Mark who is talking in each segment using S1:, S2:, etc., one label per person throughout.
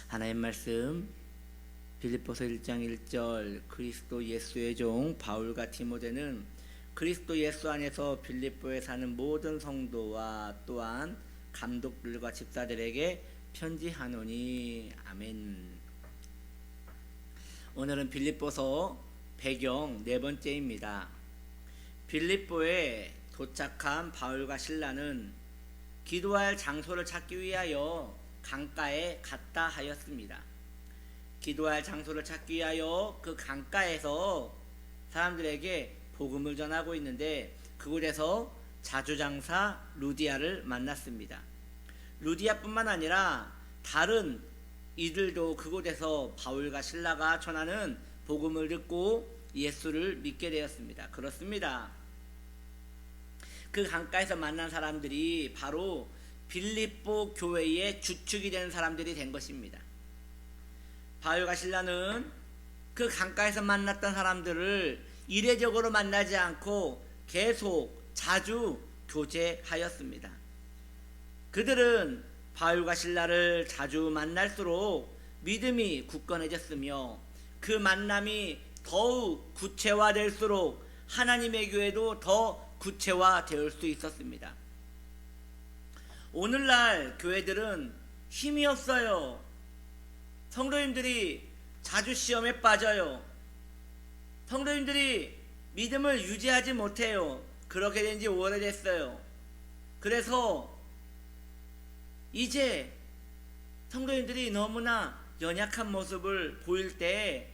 S1: 하나님 말씀 빌립보서 1장 1절 그리스도 예수의 종 바울과 디모데는 그리스도 예수 안에서 빌립보에 사는 모든 성도와 또한 감독들과 집사들에게 편지하노니. 아멘. 오늘은 빌립보서 배경 네 번째입니다. 빌립보에 도착한 바울과 실라는 기도할 장소를 찾기 위하여 강가에 갔다 하였습니다. 기도할 장소를 찾기 위하여 그 강가에서 사람들에게 복음을 전하고 있는데 그곳에서 자주장사 루디아를 만났습니다. 루디아뿐만 아니라 다른 이들도 그곳에서 바울과 실라가 전하는 복음을 듣고 예수를 믿게 되었습니다. 그렇습니다. 그 강가에서 만난 사람들이 바로 빌립보 교회의 주축이 되는 사람들이 된 것입니다. 바울과 실라는 그 강가에서 만났던 사람들을 이례적으로 만나지 않고 계속 자주 교제하였습니다. 그들은 바울과 실라를 자주 만날수록 믿음이 굳건해졌으며 그 만남이 더욱 구체화될수록 하나님의 교회도 더 구체화될 수 있었습니다. 오늘날 교회들은 힘이 없어요. 성도님들이 자주 시험에 빠져요. 성도님들이 믿음을 유지하지 못해요. 그렇게 된 지 오래됐어요. 그래서 이제 성도님들이 너무나 연약한 모습을 보일 때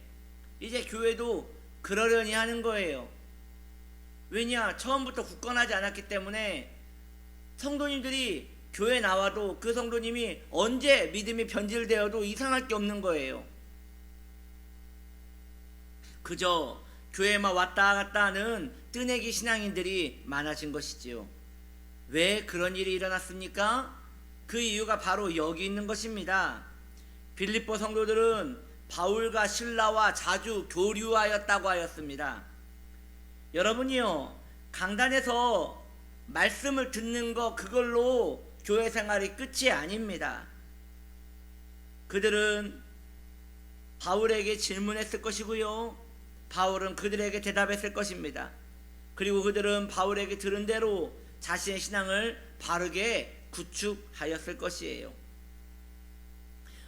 S1: 이제 교회도 그러려니 하는 거예요. 왜냐? 처음부터 굳건하지 않았기 때문에 성도님들이 교회 나와도 그 성도님이 언제 믿음이 변질되어도 이상할 게 없는 거예요. 그저 교회만 왔다 갔다 하는 뜨내기 신앙인들이 많아진 것이지요. 왜 그런 일이 일어났습니까? 그 이유가 바로 여기 있는 것입니다. 빌립보 성도들은 바울과 실라와 자주 교류하였다고 하였습니다. 여러분이요, 강단에서 말씀을 듣는 거 그걸로 교회 생활이 끝이 아닙니다. 그들은 바울에게 질문했을 것이고요, 바울은 그들에게 대답했을 것입니다. 그리고 그들은 바울에게 들은 대로 자신의 신앙을 바르게 구축하였을 것이에요.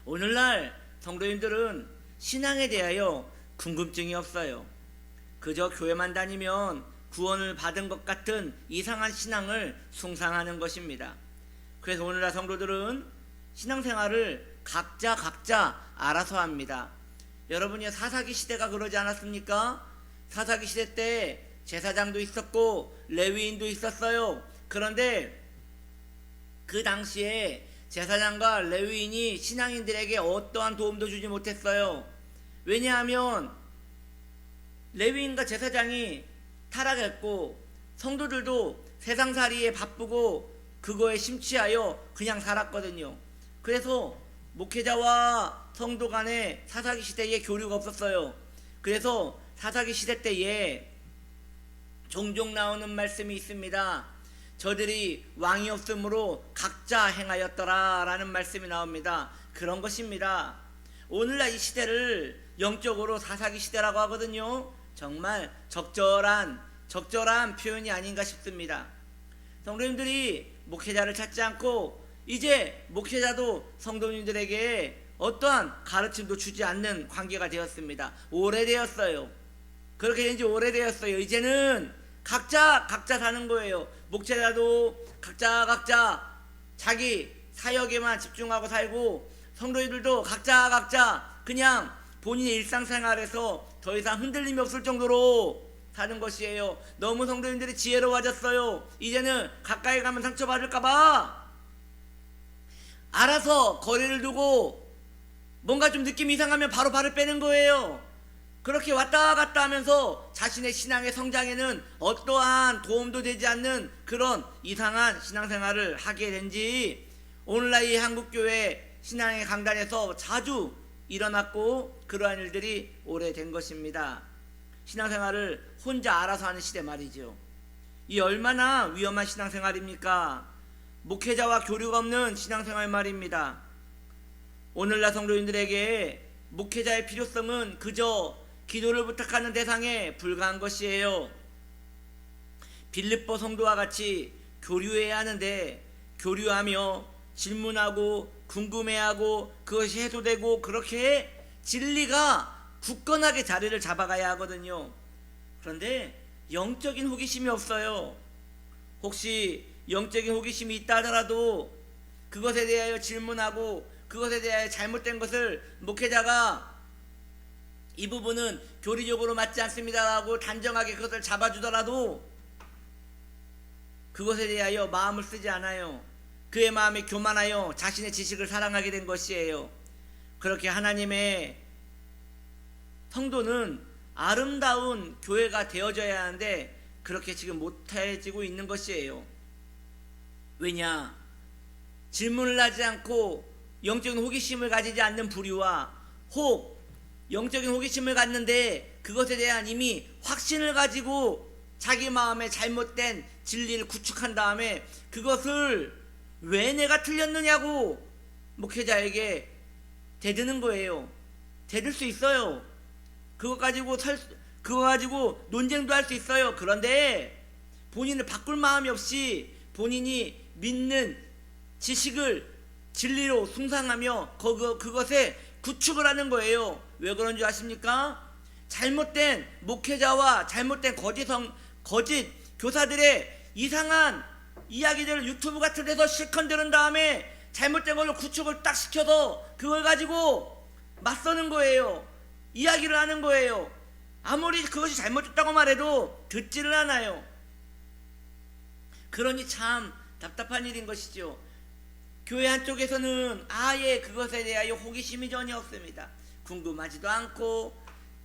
S1: 오늘날 성도님들은 신앙에 대하여 궁금증이 없어요. 그저 교회만 다니면 구원을 받은 것 같은 이상한 신앙을 숭상하는 것입니다. 그래서 오늘날 성도들은 신앙생활을 각자 알아서 합니다. 여러분이 사사기 시대가 그러지 않았습니까? 사사기 시대 때 제사장도 있었고 레위인도 있었어요. 그런데 그 당시에 제사장과 레위인이 신앙인들에게 어떠한 도움도 주지 못했어요. 왜냐하면 레위인과 제사장이 타락했고 성도들도 세상살이에 바쁘고 그거에 심취하여 그냥 살았거든요. 그래서 목회자와 성도 간에 사사기 시대에 교류가 없었어요. 그래서 사사기 시대 때에 종종 나오는 말씀이 있습니다. 저들이 왕이 없으므로 각자 행하였더라 라는 말씀이 나옵니다. 그런 것입니다. 오늘날 이 시대를 영적으로 사사기 시대라고 하거든요. 정말 적절한 표현이 아닌가 싶습니다. 성도님들이 목회자를 찾지 않고 이제 목회자도 성도님들에게 어떠한 가르침도 주지 않는 관계가 되었습니다. 오래되었어요. 그렇게 된 지 오래되었어요. 이제는 각자 사는 거예요. 목회자도 각자 자기 사역에만 집중하고 살고 성도님들도 각자 그냥 본인의 일상생활에서 더 이상 흔들림이 없을 정도로 사는 것이에요. 너무 성도님들이 지혜로워졌어요. 이제는 가까이 가면 상처받을까봐 알아서 거리를 두고 뭔가 좀 느낌이 이상하면 바로 발을 빼는 거예요. 그렇게 왔다 갔다 하면서 자신의 신앙의 성장에는 어떠한 도움도 되지 않는 그런 이상한 신앙생활을 하게 된지 오늘날 이 한국교회 신앙의 강단에서 자주 일어났고 그러한 일들이 오래된 것입니다. 신앙생활을 혼자 알아서 하는 시대 말이죠. 이 얼마나 위험한 신앙생활입니까? 목회자와 교류가 없는 신앙생활 말입니다. 오늘날 성도인들에게 목회자의 필요성은 그저 기도를 부탁하는 대상에 불과한 것이에요. 빌립보 성도와 같이 교류해야 하는데 교류하며 질문하고 궁금해하고 그것이 해소되고 그렇게 진리가 굳건하게 자리를 잡아가야 하거든요. 그런데 영적인 호기심이 없어요. 혹시 영적인 호기심이 있다 하더라도 그것에 대하여 질문하고 그것에 대하여 잘못된 것을 목회자가 이 부분은 교리적으로 맞지 않습니다라고 단정하게 그것을 잡아주더라도 그것에 대하여 마음을 쓰지 않아요. 그의 마음이 교만하여 자신의 지식을 사랑하게 된 것이에요. 그렇게 하나님의 성도는 아름다운 교회가 되어져야 하는데 그렇게 지금 못해지고 있는 것이에요. 왜냐? 질문을 하지 않고 영적인 호기심을 가지지 않는 부류와 혹 영적인 호기심을 갖는데 그것에 대한 이미 확신을 가지고 자기 마음에 잘못된 진리를 구축한 다음에 그것을 왜 내가 틀렸느냐고 목회자에게 대드는 거예요. 대들 수 있어요. 그거 가지고 논쟁도 할 수 있어요. 그런데 본인을 바꿀 마음이 없이 본인이 믿는 지식을 진리로 숭상하며 그것에 구축을 하는 거예요. 왜 그런 줄 아십니까? 잘못된 목회자와 잘못된 거짓 교사들의 이상한 이야기들을 유튜브 같은 데서 실컷 들은 다음에 잘못된 걸로 구축을 딱 시켜서 그걸 가지고 맞서는 거예요. 이야기를 하는 거예요. 아무리 그것이 잘못됐다고 말해도 듣지를 않아요. 그러니 참 답답한 일인 것이죠. 교회 한쪽에서는 아예 그것에 대하여 호기심이 전혀 없습니다. 궁금하지도 않고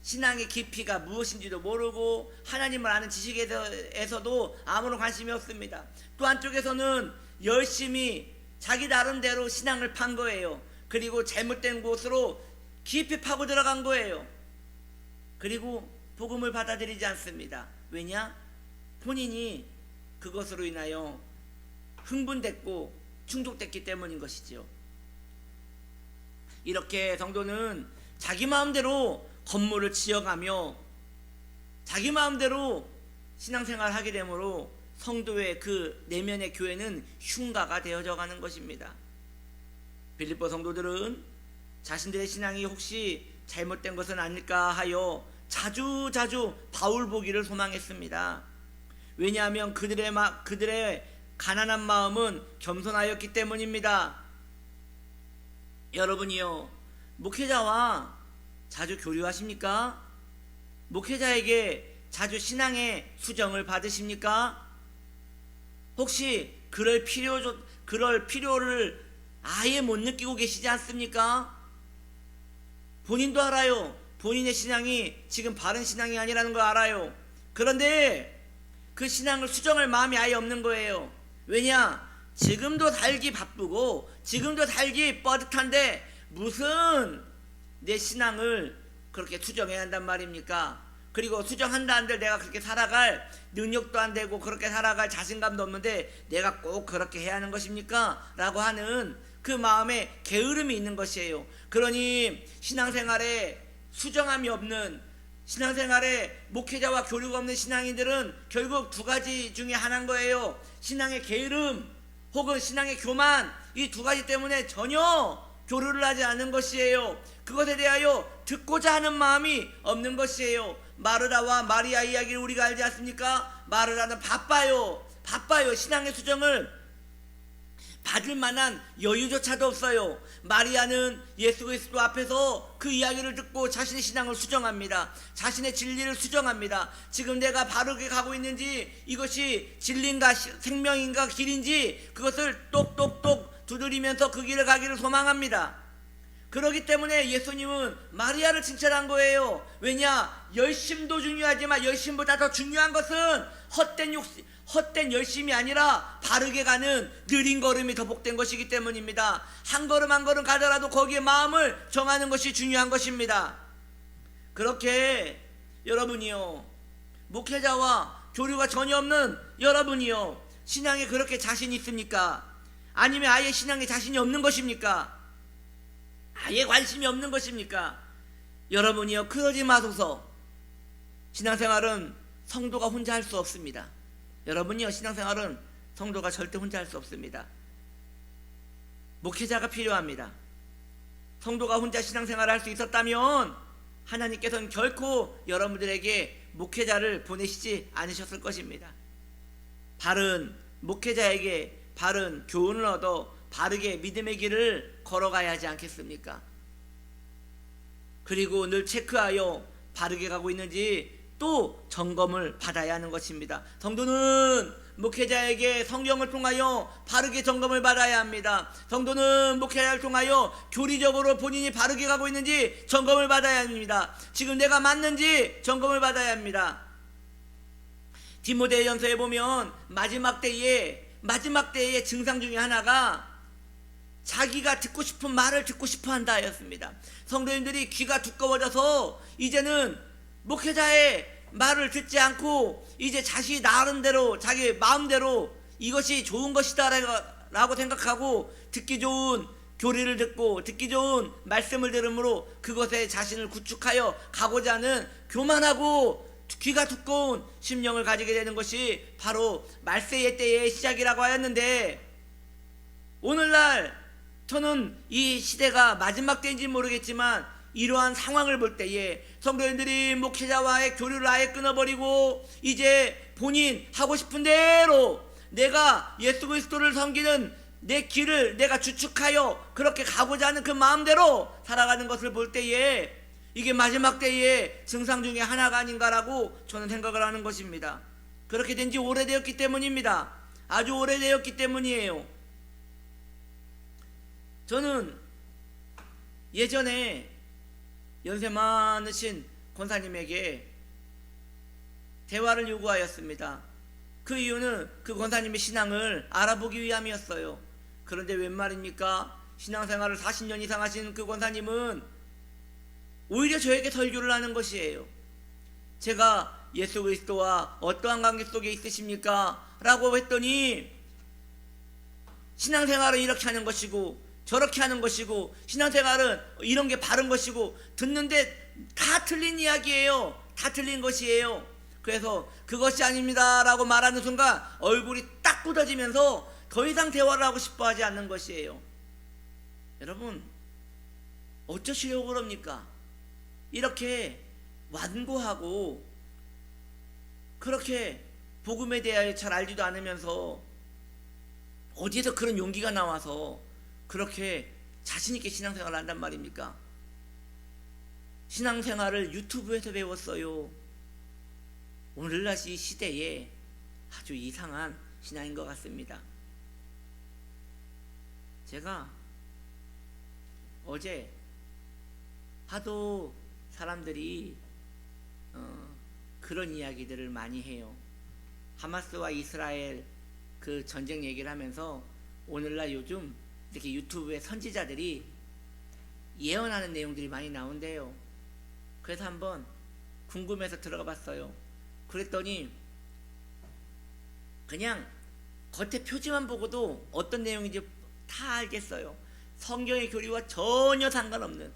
S1: 신앙의 깊이가 무엇인지도 모르고 하나님을 아는 지식에 대해서도 아무런 관심이 없습니다. 또 한쪽에서는 열심히 자기 나름대로 신앙을 판 거예요. 그리고 잘못된 곳으로 깊이 파고 들어간 거예요. 그리고 복음을 받아들이지 않습니다. 왜냐? 본인이 그것으로 인하여 흥분됐고 충족됐기 때문인 것이죠. 이렇게 성도는 자기 마음대로 건물을 지어가며 자기 마음대로 신앙생활을 하게 되므로 성도의 그 내면의 교회는 흉가가 되어져 가는 것입니다. 빌립보 성도들은 자신들의 신앙이 혹시 잘못된 것은 아닐까 하여 자주 바울 보기를 소망했습니다. 왜냐하면 그들의 가난한 마음은 겸손하였기 때문입니다. 여러분이요, 목회자와 자주 교류하십니까? 목회자에게 자주 신앙의 수정을 받으십니까? 혹시 그럴 필요를 아예 못 느끼고 계시지 않습니까? 본인도 알아요. 본인의 신앙이 지금 바른 신앙이 아니라는 걸 알아요. 그런데 그 신앙을 수정할 마음이 아예 없는 거예요. 왜냐? 지금도 살기 바쁘고 지금도 살기 뻗듯한데 무슨 내 신앙을 그렇게 수정해야 한단 말입니까? 그리고 수정한다 한들 내가 그렇게 살아갈 능력도 안 되고 그렇게 살아갈 자신감도 없는데 내가 꼭 그렇게 해야 하는 것입니까? 라고 하는 그 마음에 게으름이 있는 것이에요. 그러니 신앙생활에 수정함이 없는, 신앙생활에 목회자와 교류가 없는 신앙인들은 결국 두 가지 중에 하나인 거예요. 신앙의 게으름 혹은 신앙의 교만, 이 두 가지 때문에 전혀 교류를 하지 않는 것이에요. 그것에 대하여 듣고자 하는 마음이 없는 것이에요. 마르다와 마리아 이야기를 우리가 알지 않습니까? 마르다는 바빠요. 신앙의 수정을 받을 만한 여유조차도 없어요. 마리아는 예수 그리스도 앞에서 그 이야기를 듣고 자신의 신앙을 수정합니다. 자신의 진리를 수정합니다. 지금 내가 바르게 가고 있는지, 이것이 진리인가 생명인가 길인지 그것을 똑똑똑 두드리면서 그 길을 가기를 소망합니다. 그렇기 때문에 예수님은 마리아를 칭찬한 거예요. 왜냐? 열심도 중요하지만 열심보다 더 중요한 것은 헛된 열심이 아니라 바르게 가는 느린 걸음이 더 복된 것이기 때문입니다. 한 걸음 한 걸음 가더라도 거기에 마음을 정하는 것이 중요한 것입니다. 그렇게 여러분이요, 목회자와 교류가 전혀 없는 여러분이요, 신앙에 그렇게 자신이 있습니까? 아니면 아예 신앙에 자신이 없는 것입니까? 아예 관심이 없는 것입니까? 여러분이요, 그러지 마소서. 신앙생활은 성도가 혼자 할 수 없습니다. 여러분이요, 신앙생활은 성도가 절대 혼자 할 수 없습니다. 목회자가 필요합니다. 성도가 혼자 신앙생활을 할 수 있었다면 하나님께서는 결코 여러분들에게 목회자를 보내시지 않으셨을 것입니다. 바른 목회자에게 바른 교훈을 얻어 바르게 믿음의 길을 걸어가야 하지 않겠습니까? 그리고 늘 체크하여 바르게 가고 있는지 또 점검을 받아야 하는 것입니다. 성도는 목회자에게 성경을 통하여 바르게 점검을 받아야 합니다. 성도는 목회자를 통하여 교리적으로 본인이 바르게 가고 있는지 점검을 받아야 합니다. 지금 내가 맞는지 점검을 받아야 합니다. 디모데전서에 보면 마지막 때의 증상 중에 하나가 자기가 듣고 싶은 말을 듣고 싶어 한다 하였습니다. 성도님들이 귀가 두꺼워져서 이제는 목회자의 말을 듣지 않고 이제 자신이 나름대로 자기 마음대로 이것이 좋은 것이다 라고 생각하고 듣기 좋은 교리를 듣고 듣기 좋은 말씀을 들으므로 그것에 자신을 구축하여 가고자 하는 교만하고 귀가 두꺼운 심령을 가지게 되는 것이 바로 말세의 때의 시작이라고 하였는데, 오늘날 저는 이 시대가 마지막 때인지 모르겠지만 이러한 상황을 볼 때에 성도님들이 목회자와의 교류를 아예 끊어버리고 이제 본인 하고 싶은 대로 내가 예수 그리스도를 섬기는 내 길을 내가 주축하여 그렇게 가고자 하는 그 마음대로 살아가는 것을 볼 때에 이게 마지막 때의 증상 중에 하나가 아닌가라고 저는 생각을 하는 것입니다. 그렇게 된 지 오래되었기 때문입니다. 아주 오래되었기 때문이에요. 저는 예전에 연세 많으신 권사님에게 대화를 요구하였습니다. 그 이유는 그 권사님의 신앙을 알아보기 위함이었어요. 그런데 웬 말입니까? 신앙생활을 40년 이상 하신 그 권사님은 오히려 저에게 설교를 하는 것이에요. 제가 예수 그리스도와 어떠한 관계 속에 있으십니까? 라고 했더니 신앙생활은 이렇게 하는 것이고 저렇게 하는 것이고 신앙생활은 이런 게 바른 것이고 듣는데 다 틀린 이야기예요. 다 틀린 것이에요. 그래서 그것이 아닙니다 라고 말하는 순간 얼굴이 딱 굳어지면서 더 이상 대화를 하고 싶어 하지 않는 것이에요. 여러분, 어쩌시려고 그럽니까? 이렇게 완고하고 그렇게 복음에 대하여 잘 알지도 않으면서 어디에서 그런 용기가 나와서 그렇게 자신있게 신앙생활을 한단 말입니까? 신앙생활을 유튜브에서 배웠어요. 오늘날 이 시대에 아주 이상한 신앙인 것 같습니다. 제가 어제 하도 사람들이 그런 이야기들을 많이 해요. 하마스와 이스라엘 그 전쟁 얘기를 하면서 오늘날 요즘 이렇게 유튜브에 선지자들이 예언하는 내용들이 많이 나온대요. 그래서 한번 궁금해서 들어가 봤어요. 그랬더니 그냥 겉에 표지만 보고도 어떤 내용인지 다 알겠어요. 성경의 교리와 전혀 상관없는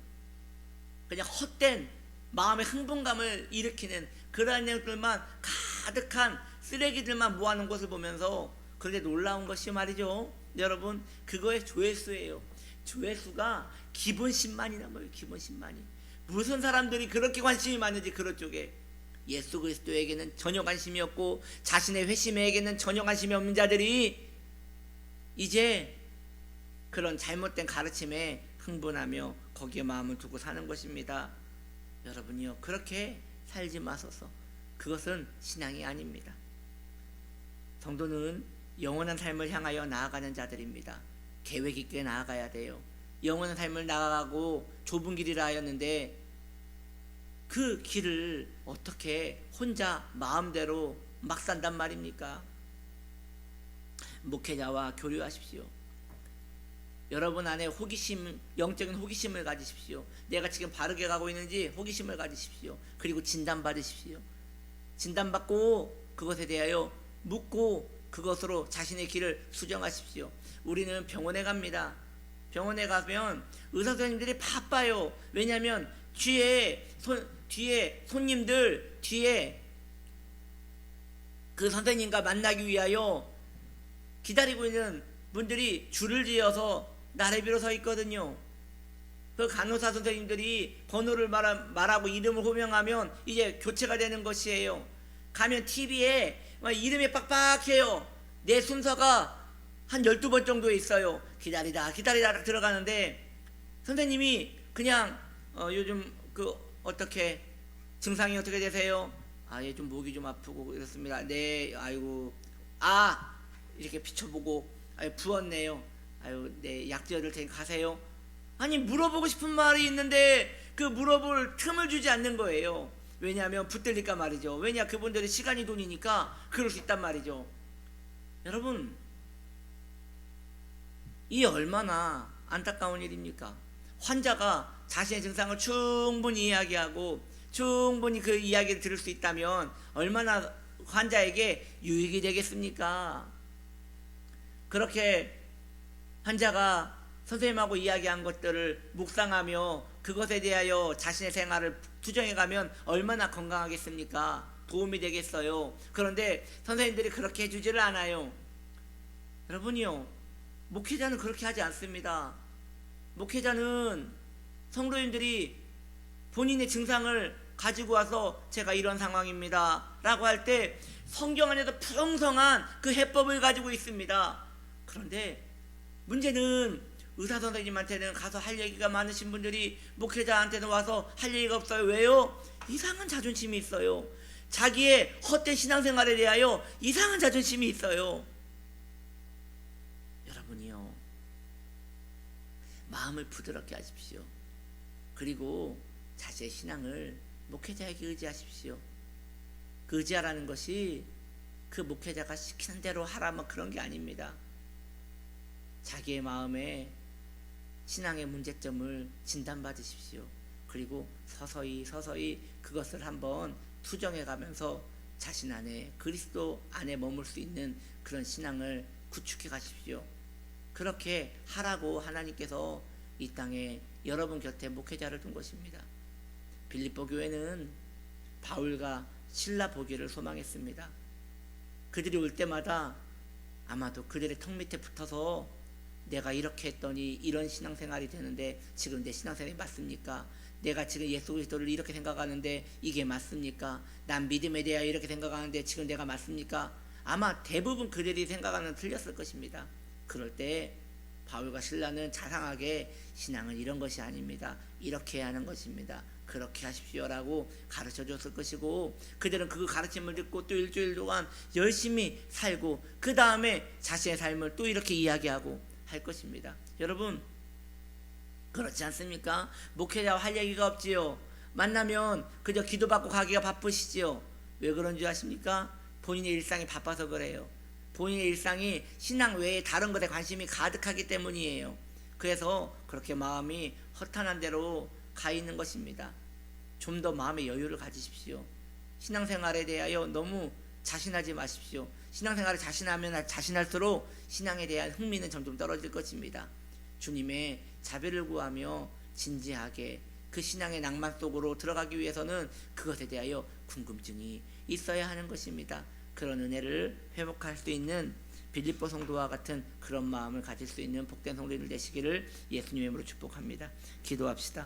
S1: 그냥 헛된 마음의 흥분감을 일으키는 그러한 내용들만 가득한 쓰레기들만 모아놓은 것을 보면서 그런데 놀라운 것이 말이죠. 여러분, 그거의 조회수예요. 조회수가 기본 10만이란 거예요. 기본 10만이. 무슨 사람들이 그렇게 관심이 많은지 그런 쪽에. 예수 그리스도에게는 전혀 관심이 없고 자신의 회심에게는 전혀 관심이 없는 자들이 이제 그런 잘못된 가르침에 흥분하며 거기에 마음을 두고 사는 것입니다. 여러분이요, 그렇게 살지 마소서. 그것은 신앙이 아닙니다. 성도는 영원한 삶을 향하여 나아가는 자들입니다. 계획 있게 나아가야 돼요. 영원한 삶을 나아가고 좁은 길이라 하였는데 그 길을 어떻게 혼자 마음대로 막 산단 말입니까? 목회자와 교류하십시오. 여러분 안에 호기심, 영적인 호기심을 가지십시오. 내가 지금 바르게 가고 있는지 호기심을 가지십시오. 그리고 진단받으십시오. 진단받고 그것에 대하여 묻고 그것으로 자신의 길을 수정하십시오. 우리는 병원에 갑니다. 병원에 가면 의사 선생님들이 바빠요. 왜냐하면 뒤에 손님들 뒤에 그 선생님과 만나기 위하여 기다리고 있는 분들이 줄을 지어서 나래비로 서 있거든요. 그 간호사 선생님들이 번호를 말하고 이름을 호명하면 이제 교체가 되는 것이에요. 가면 TV에 이름이 빡빡해요. 내 순서가 한 12번 정도 있어요. 기다리다 들어가는데 선생님이 그냥 요즘 그 어떻게 증상이 어떻게 되세요? 예, 좀 목이 좀 아프고 이렇습니다. 네, 아이고, 이렇게 비춰보고, 부었네요. 네, 약 지어줄 테니 가세요. 아니, 물어보고 싶은 말이 있는데 그 물어볼 틈을 주지 않는 거예요. 왜냐하면 붙들릴까 말이죠. 왜냐, 그분들의 시간이 돈이니까 그럴 수 있단 말이죠. 여러분, 이 얼마나 안타까운 일입니까? 환자가 자신의 증상을 충분히 이야기하고 충분히 그 이야기를 들을 수 있다면 얼마나 환자에게 유익이 되겠습니까? 그렇게 환자가 선생님하고 이야기한 것들을 묵상하며 그것에 대하여 자신의 생활을 투정해가면 얼마나 건강하겠습니까? 도움이 되겠어요. 그런데 선생님들이 그렇게 해주지를 않아요. 여러분이요, 목회자는 그렇게 하지 않습니다. 목회자는 성도님들이 본인의 증상을 가지고 와서 제가 이런 상황입니다 라고 할 때 성경 안에서 풍성한 그 해법을 가지고 있습니다. 그런데 문제는 의사 선생님한테는 가서 할 얘기가 많으신 분들이 목회자한테는 와서 할 얘기가 없어요. 왜요? 이상한 자존심이 있어요. 자기의 헛된 신앙생활에 대하여 이상한 자존심이 있어요. 여러분이요, 마음을 부드럽게 하십시오. 그리고 자신의 신앙을 목회자에게 의지하십시오. 그 의지하라는 것이 그 목회자가 시키는 대로 하라면 그런 게 아닙니다. 자기의 마음에 신앙의 문제점을 진단받으십시오. 그리고 서서히 그것을 한번 투정해 가면서 자신 안에 그리스도 안에 머물 수 있는 그런 신앙을 구축해 가십시오. 그렇게 하라고 하나님께서 이 땅에 여러분 곁에 목회자를 둔 것입니다. 빌립보 교회는 바울과 실라 보기를 소망했습니다. 그들이 올 때마다 아마도 그들의 턱 밑에 붙어서 내가 이렇게 했더니 이런 신앙생활이 되는데 지금 내 신앙생활이 맞습니까? 내가 지금 예수 그리스도를 이렇게 생각하는데 이게 맞습니까? 난 믿음에 대하여 이렇게 생각하는데 지금 내가 맞습니까? 아마 대부분 그들이 생각하는 틀렸을 것입니다. 그럴 때 바울과 실라는 자상하게 신앙은 이런 것이 아닙니다. 이렇게 해야 하는 것입니다. 그렇게 하십시오라고 가르쳐 줬을 것이고, 그들은 그 가르침을 듣고 또 일주일 동안 열심히 살고 그 다음에 자신의 삶을 또 이렇게 이야기하고 할 것입니다. 여러분, 그렇지 않습니까? 목회자와 할 얘기가 없지요. 만나면 그저 기도받고 가기가 바쁘시지요. 왜 그런 줄 아십니까? 본인의 일상이 바빠서 그래요. 본인의 일상이 신앙 외에 다른 것에 관심이 가득하기 때문이에요. 그래서 그렇게 마음이 허탄한 대로 가 있는 것입니다. 좀 더 마음의 여유를 가지십시오. 신앙생활에 대하여 너무 자신하지 마십시오. 신앙생활을 자신하면 자신할수록 신앙에 대한 흥미는 점점 떨어질 것입니다. 주님의 자비를 구하며 진지하게 그 신앙의 낭만 속으로 들어가기 위해서는 그것에 대하여 궁금증이 있어야 하는 것입니다. 그런 은혜를 회복할 수 있는 빌립보 성도와 같은 그런 마음을 가질 수 있는 복된 성도들 되시기를 예수님의 이름으로 축복합니다. 기도합시다.